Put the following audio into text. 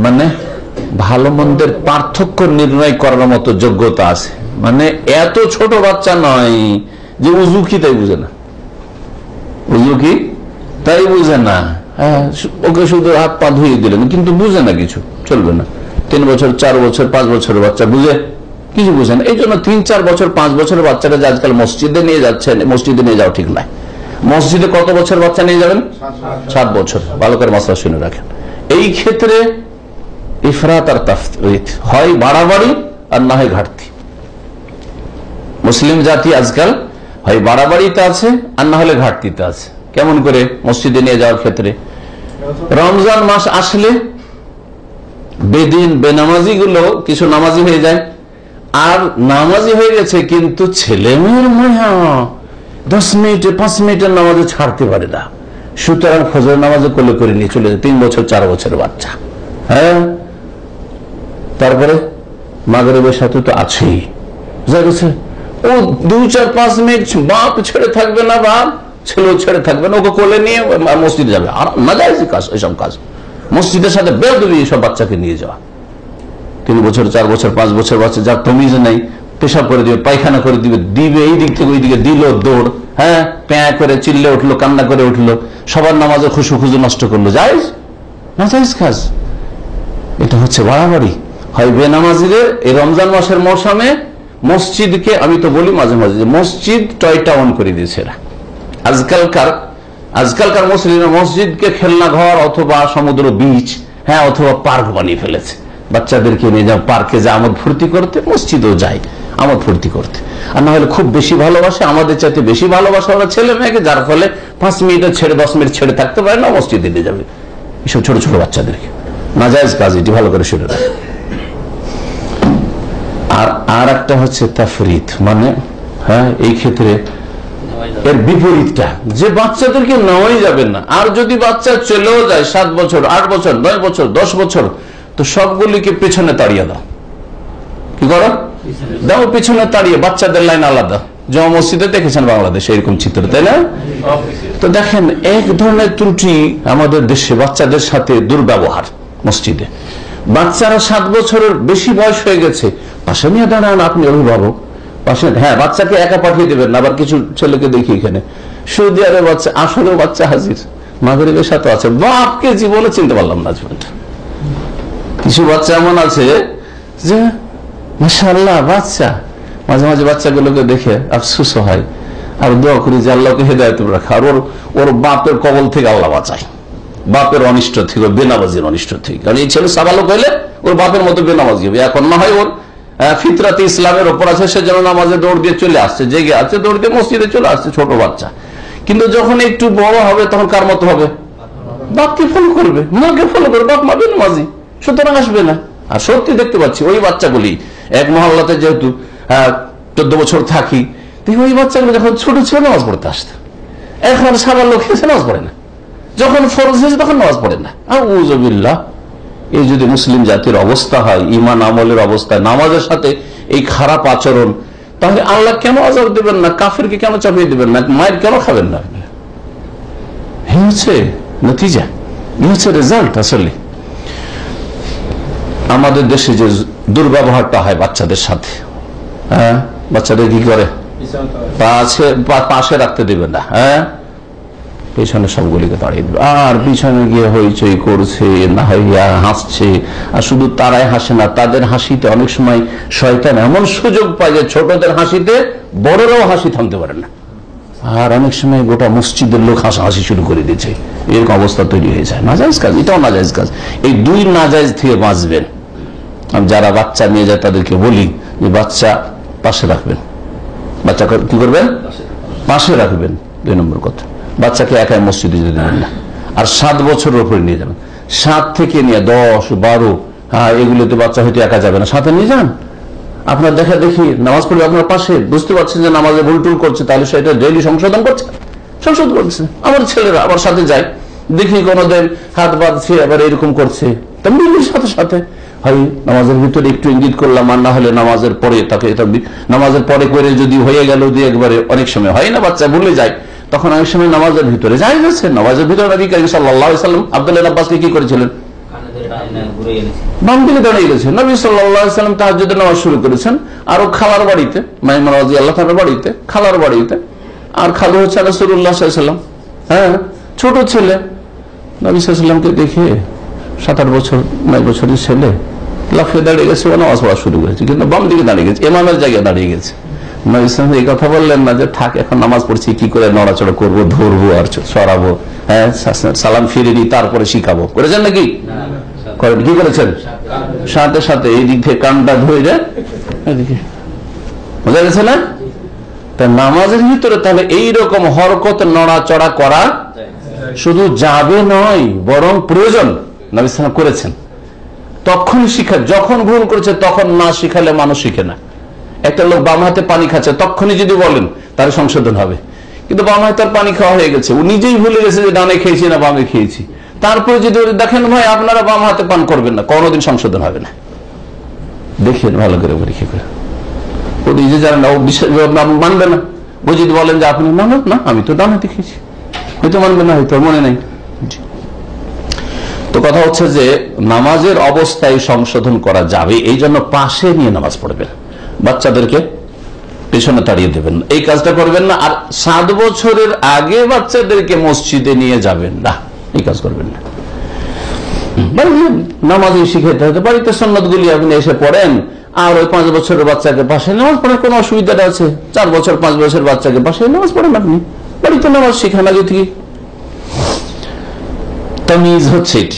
মানে ভালো মন্দের পার্থক্য নির্ণয় করার মতো যোগ্যতা আছে। মানে এত ছোট বাচ্চা নয় যে উজু কি তাই বুঝে না, উজু কি তাই বুঝে না। হ্যাঁ, ওকে শুধু হাত পা ধুয়ে দিলেন কিন্তু বুঝে না কিছু, চলবে না। 3 বছর 4 বছর 5 বছরের বাচ্চা বুঝে কিছু বুঝে না। এই জন্য 3, 4 বছর 5 বছরের বাচ্চাটা যে আজকাল মসজিদে নিয়ে যাচ্ছেন, মসজিদে নিয়ে যাওয়া ঠিক নয়। মসজিদে কত বছর বাচ্চা নিয়ে যাবেন? 7 বছর। ভালো করে মাসলা শুনে রাখেন। এই ক্ষেত্রে ইফরাত আর তাফরিত, হয় বাড়াবাড়ি আর না হয় ঘাটতি। মুসলিম জাতি আজকাল হয় বাড়াবাড়িতে আছে আর না হলে ঘাটতিতে আছে। কেমন করে? মসজিদে নিয়ে যাওয়ার ক্ষেত্রে রমজান মাস আসলে বেদিন বেনামাজি গুলো কিছু নামাজি হয়ে যায়, আর নামাজি হয়ে গেছে কিন্তু ছেলে মেয়ের মায়া 10 মিনিটে 5 মিনিটের নামাজে ছাড়তে পারে না, সুতরাং ফজর নামাজে কোলে করে নিয়ে চলে যায় 3 বছর 4 বছরের বাচ্চা। হ্যাঁ, তারপরে মাগরিবের সাথে তো আছেই, ও 2, 4, 5 মিনিট বাপ ছেড়ে থাকবে না, বাপ ছেলেও ছেড়ে থাকবে না, ওকে কোলে নিয়ে মসজিদে যাবে। আর নাজায়েজ কাজ এইসব কাজ, মসজিদের সাথে বেয়াদবি এইসব বাচ্চাকে নিয়ে যাওয়া। 3 বছর 4 বছর 5 বছর বাচ্চা, যার তমিজ নেই, পেশাব করে দিবে, পায়খানা করে দিবে এই দিক থেকে ওই দিকে দিল দৌড়, হ্যাঁ প্যাঁ করে চিল্লে উঠলো, কান্না করে উঠলো, সবার নামাজে খুশু নষ্ট করলো। জায়েজ না? জায়েজ কাজ। এটা হচ্ছে বাড়াবাড়ি। হয় বেনামাজিদের এই রমজান মাসের মৌসুমে মসজিদকে, আমি তো বলি মাঝে মাঝে, মসজিদ টয় টাউন করে দিয়েছে এরা। আজকালকার মুসলিমরা মসজিদকে খেলনা ঘর অথবা সমুদ্র বিচ, হ্যাঁ অথবা পার্ক বানিয়ে ফেলেছে। বাচ্চাদেরকে নিয়ে যাও পার্কে, যা আমোদ ফুর্তি করতে, মসজিদেও যায় আমোদ ফুর্তি করতে। আর না হলে খুব বেশি ভালোবাসে, আমাদের চাইতে বেশি ভালোবাসা ওরা ছেলে মেয়েকে, যার ফলে 5 মিনিটে ছেড়ে 10 মিনিট ছেড়ে থাকতে পারে না, মসজিদে নিয়ে যাবে এসব ছোট ছোট বাচ্চাদেরকে। নাজায়েজ কাজ, এটি ভালো করে শুনে রাখে। আর একটা হচ্ছে তাফরিত, মানে হ্যাঁ এই ক্ষেত্রে এর বিপরীতটা, যে বাচ্চাদেরকে নেওয়াই যাবে না। আর যদি বাচ্চা চলেও যায় 7 বছর 8 বছর 9 বছর 10 বছর, তো সবগুলিকে পেছনে তাড়িয়ে দাও। কি করো? দাও পেছনে তাড়িয়ে, বাচ্চাদের লাইন আলাদা। জামা মসজিদে দেখেছেন বাংলাদেশে এরকম চিত্র, তাই না? তো দেখেন এক ধরনের ত্রুটি আমাদের দেশে, বাচ্চাদের সাথে দুর্ব্যবহার। মসজিদে বাচ্চারা 7 বছরের বেশি বয়স হয়ে গেছে, পাশে নিয়ে দাঁড়ান আপনি অভিভাবক, পাশে, হ্যাঁ বাচ্চাকে একা পাঠিয়ে দেবেন না। আবার কিছু ছেলেকে দেখি এখানে সৌদি আরবে বাচ্চা, আসলেও বাচ্চা হাজির, মাগরিবের সাথে আছে, বাপকে জীবনে চিনতে পারলাম না। কিছু বাচ্চা এমন আছে যে মাশাআল্লাহ বাচ্চা, মাঝে মাঝে বাচ্চাগুলোকে দেখে আফসোস হয়, আর দোয়া করি যে আল্লাহকে হেদায়েত রাখা, আর ওর বাপের কবল থেকে আল্লাহ বাঁচায়, বাপের অনিষ্ট থেকে, বেনামাজির অনিষ্ট থেকে। কারণ এই ছেলে সাবালক হইলে ওর বাপের মতো বেনামাজি হবে। এখন না হয় ওর ফিতরাতে ইসলামের ওপর আছে, সে যেন নামাজে দৌড় দিয়ে চলে আসছে, জেগে আছে, দৌড় দিয়ে মসজিদে চলে আসছে, ছোট বাচ্চা। কিন্তু যখন একটু বড় হবে তখন কার মতো হবে? বাপকে ফলো করবে, মাকে ফলো করবে, বাপ মা বেনামাজি, সুতরাং আসবে না। আর সত্যি দেখতে পাচ্ছি ওই বাচ্চাগুলি এক মহল্লাতে, যেহেতু 14 বছর থাকি, ওই বাচ্চাগুলো যখন ছোট ছিল নামাজ পড়তে আসতো, এখন সাবালক হয়েছে নামাজ পড়ে না, যখন ফরজ হয়েছে তখন নামাজ পড়ে না। আউযুবিল্লাহ। এই যদি মুসলিম জাতির অবস্থা হয়, ইমান আমলের অবস্থায় নামাজের সাথে এই খারাপ আচরণ, তাহলে আল্লাহ কেন আযাব দেবেন না? কাফেরকে কেন চাপিয়ে দেবেন না? মায়ের কেন খাবেন না? এই হচ্ছে নতিজা, এই হচ্ছে রেজাল্ট। আসলে আমাদের দেশে যে দুর্ব্যবহারটা হয় বাচ্চাদের সাথে, হ্যাঁ বাচ্চাদের কি করে? পাশে রাখতে দেবে না, হ্যাঁ পেছনে সবগুলিকে তাড়িয়ে দেবে। আর পিছনে গিয়ে হইচই করছে, না হইয়া হাসছে। আর শুধু তারাই হাসে না, তাদের হাসিতে অনেক সময় শয়তান এমন সুযোগ পায় যে ছোটদের হাসিতে বড়রাও হাসি থামতে পারে না। আর অনেক সময় গোটা মসজিদের লোক হাসাহাসি শুরু করে দিয়েছে, এরকম অবস্থা তৈরি হয়ে যায়। নাজায়েজ কাজ, এটাও নাজায়েজ কাজ। এই 2 নাজায়েজ থেকে বাঁচবেন। যারা বাচ্চা নিয়ে যায় তাদেরকে বলি যে বাচ্চা পাশে রাখবেন। বাচ্চা কি করবেন? পাশে রাখবেন। 2 নম্বর কথা, বাচ্চাকে একাই মসজিদে যেতে দেবেন না। আর 7 বছরের উপরে নিয়ে যাবেন। 7 থেকে নিয়ে 10, 12, হ্যাঁ এগুলোতে বাচ্চা হয়তো একা যাবে না, সাথে নিয়ে যান। আপনার দেখা দেখি নামাজ পড়বে আপনার পাশে, বুঝতে পারছেন যে নামাজে ভুল টুল করছে, তাহলে সেটা ডেইলি সংশোধন করছে। আমার ছেলেরা আমার সাথে যায়, দেখি কোনোদিন হাত বাঁধছে, আবার এরকম করছে, তামিলের সাথে সাথে হয় নামাজের ভিতরে একটু ইঙ্গিত করলাম, আর না হলে নামাজের পরে তাকে, নামাজের পরে করে যদি হয়ে গেল দিয়ে একবারে, অনেক সময় হয় না বাচ্চা ভুলে যায়, তখন অনেক সময় নামাজের ভিতরে যাই যাচ্ছে। নামাজের ভিতরে নবী করিম সাল্লাল্লাহু আলাইহি ওয়াসাল্লাম আব্দুল্লাহ ইবনে আব্বাসকে কি করেছিলেন? বাম দিকে দাঁড়িয়ে গেছে। নবী সাল্লাল্লাহু আলাইহি ওয়াসাল্লাম তাহাজ্জুদের নামাজ শুরু করেছেন, আর ও খালার বাড়িতে, মাইমুনা রাদিয়াল্লাহু তাআলার বাড়িতে, খালার বাড়িতে। আর খালু হচ্ছে রাসূলুল্লাহ সাল্লাল্লাহু আলাইহি ওয়াসাল্লাম। হ্যাঁ, ছোট ছেলে। নবী সাল্লাল্লাহু আলাইহি ওয়াসাল্লামকে দেখে 7-8 বছর 9 বছরের ছেলে লাফিয়ে দাঁড়িয়ে গেছে, ও নামাজ পড়া শুরু করেছে, কিন্তু বাম দিকে দাঁড়িয়ে গেছে, ইমামের জায়গায় দাঁড়িয়ে গেছে। নবী সাল্লাল্লাহু আলাইহি ওয়াসাল্লাম এই কথা বললেন না যে থাক এখন নামাজ পড়ছি, কি করে নড়াচড়া করবো, ধরবো আর সরাবো, হ্যাঁ সালাম ফিরে নি তারপরে শিখাবো, করেছেন নাকি? করেন, কি করেছেন? সাথে সাথে এই দিক থেকে কানটা ধরে এদিকে, বোঝা গেছে না? তা নামাজের ভিতরে তাহলে এইরকম হরকত নড়াচড়া করা শুধু যাবে নয়, বরং প্রয়োজন। নবী সাল্লাল্লাহু আলাইহি ওয়াসাল্লাম করেছেন। তখন শিখা, যখন ভুল করেছে তখন না শিখালে মানুষ শিখে না। একটা লোক বাম হাতে পানি খাচ্ছে, তখনই যদি বলেন তার সংশোধন হবে, কিন্তু বাম হাতে তার পানি খাওয়া হয়ে গেছে, ও নিজেই ভুলে গেছে যে ডানে খেয়েছি না বামে খেয়েছি। তারপরে যদি দেখেন ভাই আপনারা বাম হাতে পান করবেন না, কোনোদিন সংশোধন হবে না। দেখেন ভালো করে পরীক্ষা করে, ও নিজে জানে না, ও মানবে না। ও যদি বলেন যে আপনি মানব না, আমি তো ডান হাতে খেয়েছি, হয়তো মানবে না, হয়তো মনে নেই। তো কথা হচ্ছে যে নামাজের অবস্থায় সংশোধন করা যাবে, এই জন্য পাশে নিয়ে নামাজ পড়বেন, বাচ্চাদেরকে পেছনে তাড়িয়ে দেবেন, এই কাজটা করবেন না। আর 7 বছরের আগে বাচ্চাদেরকে মসজিদে নিয়ে যাবেন না, এই কাজ করবেন না। নামাজে শিখাইতে হবে, বাড়িতে সুন্নাত গুলি আপনি এসে পড়েন, আর ওই 5 বছরের বাচ্চাকে পাশে নামাজ পড়েন, কোন অসুবিধাটা আছে? 4 বছর 5 বছরের বাচ্চাকে পাশে নামাজ পড়েন, আপনি বাড়িতে নামাজ শিখান আগে থেকে। তামিজ হচ্ছে এটি।